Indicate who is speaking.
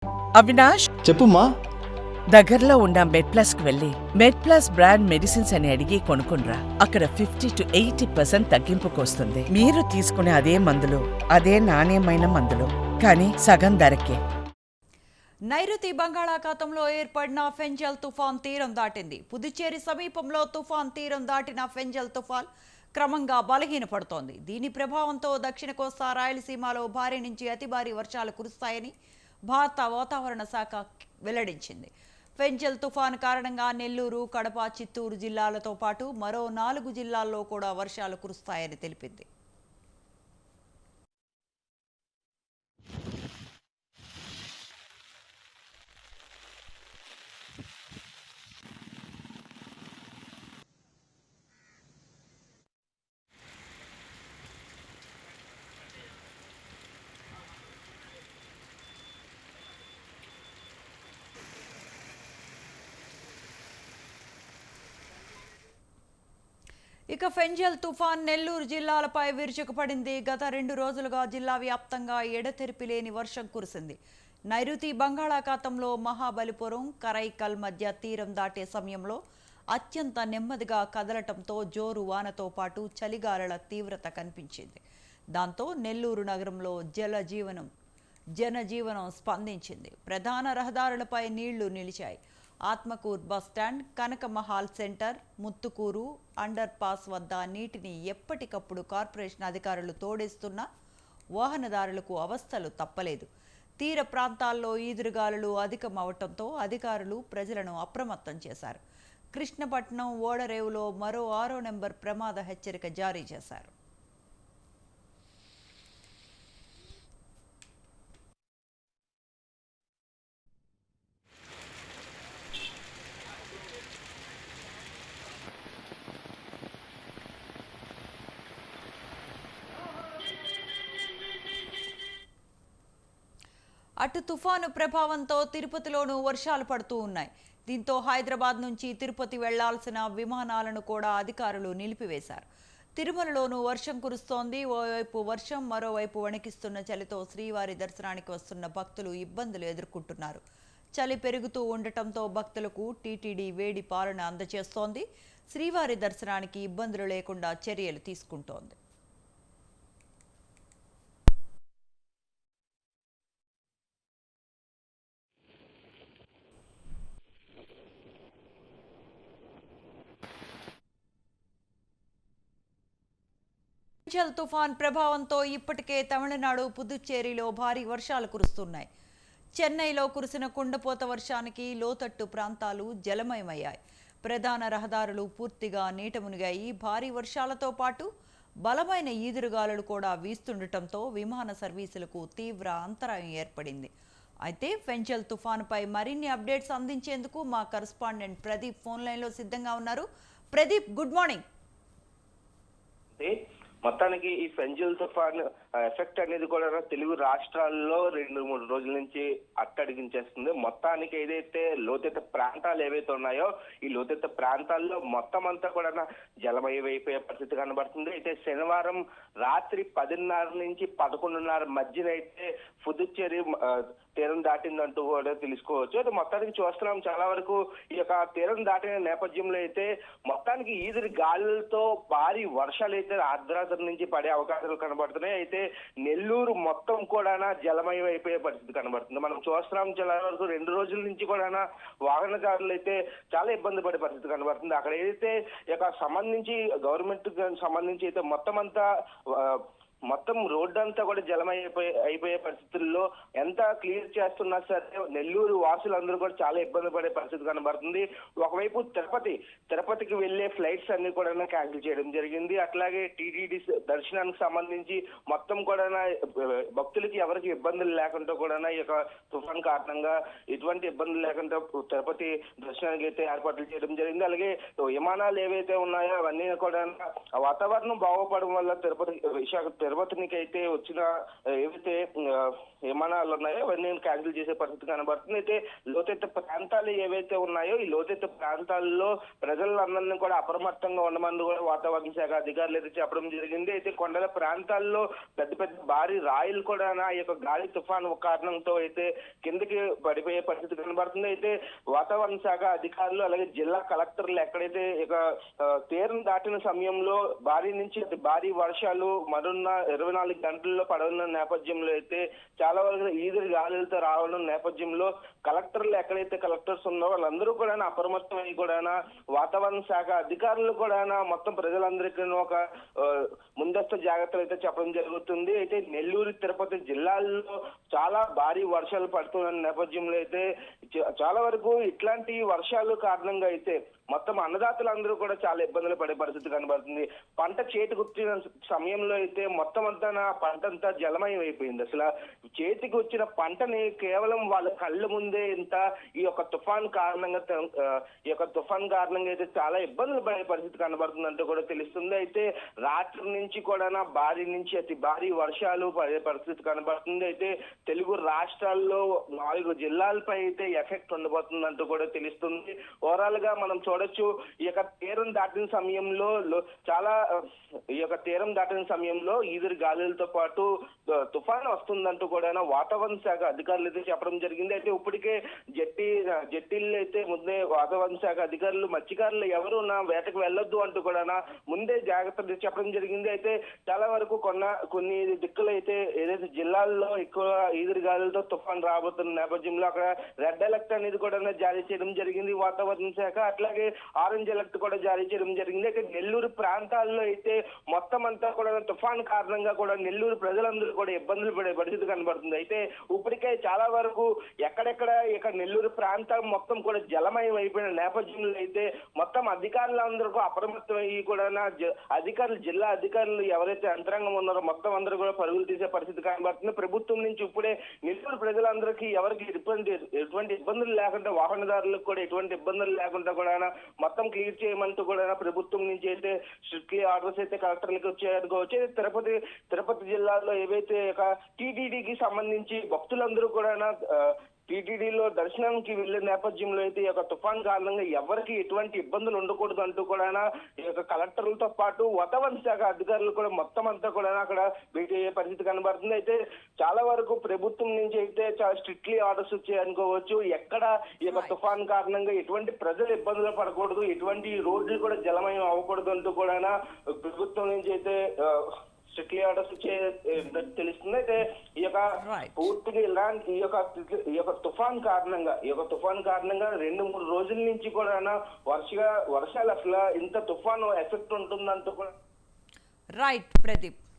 Speaker 1: అవినాష్,
Speaker 2: చెప్పుమ్మా.
Speaker 1: దగ్గరలో ఉన్న మెడ్ప్లస్కి వెళ్ళి మెడ్ప్లస్ బ్రాండ్ మెడిసిన్స్ అని అడిగి కొనుక్కునరా. అక్కడ 50-80% తగ్గింపుకు వస్తుంది. మీరు తీసుకునే అదే మందులు, అదే నాణ్యమైన మందులు, కానీ సగం ధరకే.
Speaker 3: నైరుతి బంగాళాఖాతంలో ఏర్పడిన ఫెంజల్ తుఫాన్ తీరం దాటింది. పుదుచ్చేరి సమీపంలో తుఫాన్ తీరం దాటిన ఫెంజల్ తుఫాన్ క్రమంగా బలహీనపడుతోంది. దీని ప్రభావంతో దక్షిణ కోస్తా రాయలసీమలో భారీ నుంచి అతి భారీ వర్షాలు కురుస్తాయని భారత వాతావరణ శాఖ వెల్లడించింది. ఫెంజల్ తుఫాను కారణంగా నెల్లూరు, కడప, చిత్తూరు జిల్లాలతో పాటు మరో 4 జిల్లాల్లో కూడా వర్షాలు కురుస్తాయని తెలిపింది. ఇక ఫెంజల్ తుఫాన్ నెల్లూరు జిల్లాలపై విరుచుకుపడింది. గత 2 రోజులుగా జిల్లా వ్యాప్తంగా ఎడతెరిపి లేని వర్షం కురిసింది. నైరుతి బంగాళాఖాతంలో మహాబలిపురం, కరైకల్ మధ్య తీరం దాటే సమయంలో అత్యంత నెమ్మదిగా కదలటంతో జోరు వానతో పాటు చలిగాలుల తీవ్రత కనిపించింది. దాంతో నెల్లూరు నగరంలో జనజీవనం స్పందించింది. ప్రధాన రహదారులపై నీళ్లు నిలిచాయి. Atmakur bus stand, Kanakamahal centre, Muthukur underpass వద్ద నీటిని ఎప్పటికప్పుడు కార్పొరేషన్ అధికారులు తోడేస్తున్నా వాహనదారులకు అవస్థలు తప్పలేదు. తీర ప్రాంతాల్లో ఈదురుగాలులు అధికమవటంతో అధికారులు ప్రజలను అప్రమత్తం చేశారు. కృష్ణపట్నం, ఓడరేవులో మరో 6వ నెంబర్ ప్రమాద హెచ్చరిక జారీ చేశారు. అటు తుఫాను ప్రభావంతో తిరుపతిలోనూ వర్షాలు పడుతూ ఉన్నాయి. దీంతో హైదరాబాద్ నుంచి తిరుపతి వెళ్లాల్సిన విమానాలను కూడా అధికారులు నిలిపివేశారు. తిరుమలలోనూ వర్షం కురుస్తోంది. ఓవైపు వర్షం, మరోవైపు వణికిస్తున్న చలితో శ్రీవారి దర్శనానికి వస్తున్న భక్తులు ఇబ్బందులు ఎదుర్కొంటున్నారు. చలి పెరుగుతూ ఉండటంతో భక్తులకు టీటీడీ వేడి పాలన అందజేస్తోంది. శ్రీవారి దర్శనానికి ఇబ్బందులు లేకుండా చర్యలు తీసుకుంటోంది. ఫెంజల్ తుఫాన్ ప్రభావంతో ఇప్పటికే తమిళనాడు, పుదుచ్చేరిలో భారీ వర్షాలు కురుస్తున్నాయి. చెన్నైలో కురిసిన కుండపోత వర్షానికి లోతట్టు ప్రాంతాలు జలమయమయ్యాయి. ప్రధాన రహదారులు పూర్తిగా నీట మునిగాయి. భారీ వర్షాలతో పాటు బలమైన ఈదురుగాలులు కూడా వీస్తుండటంతో విమాన సర్వీసులకు తీవ్ర అంతరాయం ఏర్పడింది. అయితే ఫెంజల్ తుఫానుపై మరిన్ని అప్డేట్స్ అందించేందుకు మా కరెస్పాండెంట్ ప్రదీప్ ఫోన్ లైన్లో సిద్ధంగా ఉన్నారు. Pradeep, good morning.
Speaker 4: మొత్తానికి ఈ ఫెంజల్ తుఫాన్ ఎఫెక్ట్ అనేది కూడా తెలుగు రాష్ట్రాల్లో 2-3 రోజుల నుంచి అట్టడిగించేస్తుంది. మొత్తానికి ఏదైతే లోతెత్త ప్రాంతాలు ఏవైతే ఉన్నాయో ఈ లోతెత్త ప్రాంతాల్లో మొత్తం అంతా కూడా జలమయమైపోయే పరిస్థితి కనబడుతుంది. అయితే శనివారం రాత్రి 10:30 నుంచి 11:30 మధ్యన అయితే పుదుచ్చేరి తీరం దాటిందంటూ కూడా తెలుసుకోవచ్చు. అయితే మొత్తానికి చూస్తున్నాం, చాలా వరకు ఈ యొక్క తీరం దాటిన నేపథ్యంలో అయితే మొత్తానికి ఈదురు గాలులతో భారీ వర్షాలు అయితే అర్ధరాత్రి నుంచి పడే అవకాశాలు కనబడుతున్నాయి. అయితే నెల్లూరు మొత్తం కూడా జలమయం అయిపోయే పరిస్థితి కనబడుతుంది. మనం చూస్తున్నాం, చాలా వరకు 2 రోజుల నుంచి కూడా వాహనదారులు అయితే చాలా ఇబ్బంది పడే పరిస్థితి కనబడుతుంది. అక్కడ ఏదైతే ఇక సంబంధించి గవర్నమెంట్ సంబంధించి అయితే మొత్తం రోడ్డు అంతా కూడా అయిపోయే పరిస్థితుల్లో ఎంత క్లియర్ చేస్తున్నా సరే నెల్లూరు వాసులందరూ కూడా చాలా ఇబ్బంది పడే పరిస్థితి కనబడుతుంది. ఒకవైపు తిరుపతికి వెళ్లే ఫ్లైట్స్ అన్ని కూడా క్యాన్సిల్ చేయడం జరిగింది. అట్లాగే టీటీడీ దర్శనానికి సంబంధించి మొత్తం కూడా భక్తులకి ఎవరికి ఇబ్బందులు లేకుండా కూడా ఈ యొక్క తుఫాన్ కారణంగా ఎటువంటి ఇబ్బందులు లేకుండా తిరుపతి దర్శనానికి అయితే ఏర్పాట్లు చేయడం జరిగింది. అలాగే విమానాలు ఏవైతే ఉన్నాయో అవన్నీ కూడా వాతావరణం బాగుపడడం వల్ల తిరుపతికి అయితే వచ్చిన ఏవైతే విమానాలు ఉన్నాయో అవన్నీ క్యాన్సిల్ చేసే పరిస్థితి కనబడుతుంది. అయితే లోతెత్తు ప్రాంతాలు ఏవైతే ఉన్నాయో ఈ లోతెత్తు ప్రాంతాల్లో ప్రజలందరినీ కూడా అప్రమత్తంగా ఉండమని కూడా వాతావరణ శాఖ అధికారులు అయితే చెప్పడం జరిగింది. అయితే కొండల ప్రాంతాల్లో పెద్ద పెద్ద భారీ రాయిలు కూడా ఈ యొక్క గాలి తుఫాను కారణంతో అయితే కిందకి పడిపోయే పరిస్థితి కనబడుతుంది. అయితే వాతావరణ శాఖ అధికారులు అలాగే జిల్లా కలెక్టర్లు ఎక్కడైతే ఇక తీరం దాటిన సమయంలో భారీ నుంచి అతి భారీ వర్షాలు మరున్న 24 గంటల్లో పడనున్న నేపథ్యంలో అయితే చాలా వరకు ఈదురు గాలులతో రావడం నేపథ్యంలో కలెక్టర్లు ఎక్కడైతే కలెక్టర్స్ ఉన్నారో వాళ్ళందరూ కూడా అప్రమత్తమై కూడా వాతావరణ శాఖ అధికారులు కూడా మొత్తం ప్రజలందరికీ ఒక ముందస్తు జాగ్రత్తలు అయితే చెప్పడం జరుగుతుంది. అయితే నెల్లూరు తిరుపతి జిల్లాల్లో చాలా భారీ వర్షాలు పడుతున్న నేపథ్యంలో అయితే చాలా వరకు ఇట్లాంటి వర్షాలు కారణంగా అయితే మొత్తం అన్నదాతలందరూ కూడా చాలా ఇబ్బందులు పడే పరిస్థితి కనబడుతుంది. పంట చేతికొచ్చిన సమయంలో అయితే మొత్తం అంతా పంట అంతా జలమయం అయిపోయింది. అసలు చేతికి వచ్చిన పంటని కేవలం వాళ్ళ కళ్ళ ముందే ఇంత ఈ యొక్క తుఫాన్ కారణంగా అయితే చాలా ఇబ్బందులు పడే పరిస్థితి కనబడుతుందంటే కూడా తెలుస్తుంది. అయితే రాత్రి నుంచి కూడా భారీ నుంచి అతి భారీ వర్షాలు పడే పరిస్థితి కనబడుతుంది. అయితే తెలుగు రాష్ట్రాల్లో 4 జిల్లాలపై అయితే ఎఫెక్ట్ ఉండబోతుందంటూ కూడా తెలుస్తుంది. ఓవరాల్ గా మనం చూడొచ్చు ఈ యొక్క తీరం దాటిన సమయంలో ఈదురు గాలులతో పాటు తుఫాను వస్తుందంటూ కూడా వాతావరణ శాఖ అధికారులు అయితే చెప్పడం జరిగింది. అయితే ఇప్పటికే జట్టీల్లో అయితే ముందే వాతావరణ శాఖ అధికారులు మత్స్యకారులు ఎవరు వేటకు వెళ్ళొద్దు అంటూ కూడా ముందే జాగ్రత్తలు చెప్పడం జరిగింది. అయితే చాలా వరకు కొన్ని దిక్కులు అయితే ఏదైతే జిల్లాల్లో ఎక్కువ ఈదురు గాలులతో తుఫాను రాబోతున్న నేపథ్యంలో అక్కడ రెడ్ అలర్ట్ అనేది కూడా జారీ చేయడం జరిగింది వాతావరణ శాఖ. అట్లాగే ఆరెంజ్ అలర్ట్ కూడా జారీ చేయడం జరిగింది. అయితే నెల్లూరు ప్రాంతాల్లో అయితే మొత్తం అంతా కూడా తుఫాన్ కారణంగా కూడా నెల్లూరు ప్రజలందరూ కూడా ఇబ్బందులు పడే పరిస్థితి కనబడుతుంది. అయితే ఇప్పటికే చాలా వరకు ఎక్కడెక్కడ ఇక నెల్లూరు ప్రాంతం మొత్తం కూడా జలమయం అయిపోయిన నేపథ్యంలో అయితే మొత్తం అధికారులందరూ అప్రమత్తమయ్యి కూడా జిల్లా అధికారులు ఎవరైతే యంత్రాంగం ఉన్నారో మొత్తం అందరూ కూడా పరుగులు తీసే పరిస్థితి కనబడుతుంది. ప్రభుత్వం నుంచి ఇప్పుడే నెల్లూరు ప్రజలందరికీ ఎవరికి ఎటువంటి ఇబ్బందులు లేకుండా వాహనదారులకు కూడా ఎటువంటి ఇబ్బందులు లేకుండా కూడా మొత్తం క్లియర్ చేయమంటూ కూడా ప్రభుత్వం నుంచి అయితే స్ట్రిక్ట్లీ ఆర్డర్స్ అయితే కలెక్టర్లకు వచ్చాయనుకోవచ్చు. తిరుపతి జిల్లాలో ఏవైతే టీటీడీకి సంబంధించి భక్తులందరూ కూడా టీటీడీలో దర్శనానికి వెళ్లే నేపథ్యంలో అయితే ఈ యొక్క తుఫాన్ కారణంగా ఎవరికి ఎటువంటి ఇబ్బందులు ఉండకూడదు అంటూ కూడా ఈ యొక్క కలెక్టర్లతో పాటు వాతావరణ శాఖ అధికారులు కూడా మొత్తం అంతా కూడా అక్కడ భేటీ అయ్యే పరిస్థితి కనబడుతుంది. అయితే చాలా వరకు ప్రభుత్వం నుంచి అయితే చాలా స్ట్రిక్ట్లీ ఆర్డర్స్ వచ్చాయనుకోవచ్చు. ఎక్కడ ఈ యొక్క తుఫాన్ కారణంగా ఎటువంటి ప్రజలు ఇబ్బందులు పడకూడదు, ఎటువంటి రోడ్లు కూడా జలమయం అవ్వకూడదు అంటూ కూడా ప్రభుత్వం నుంచి అయితే స్ట్రిక్ట్లీ ఆర్డర్స్ తెలుస్తుంది. అయితే ఈ యొక్క పూర్తిగా ఇలాంటి ఈ యొక్క తుఫాన్ కారణంగా 2-3 రోజుల నుంచి కూడా వర్షాలు అసలు ఇంత తుఫాను ఎఫెక్ట్ ఉంటుందంటూ కూడా
Speaker 3: రైట్ ప్రదీప్.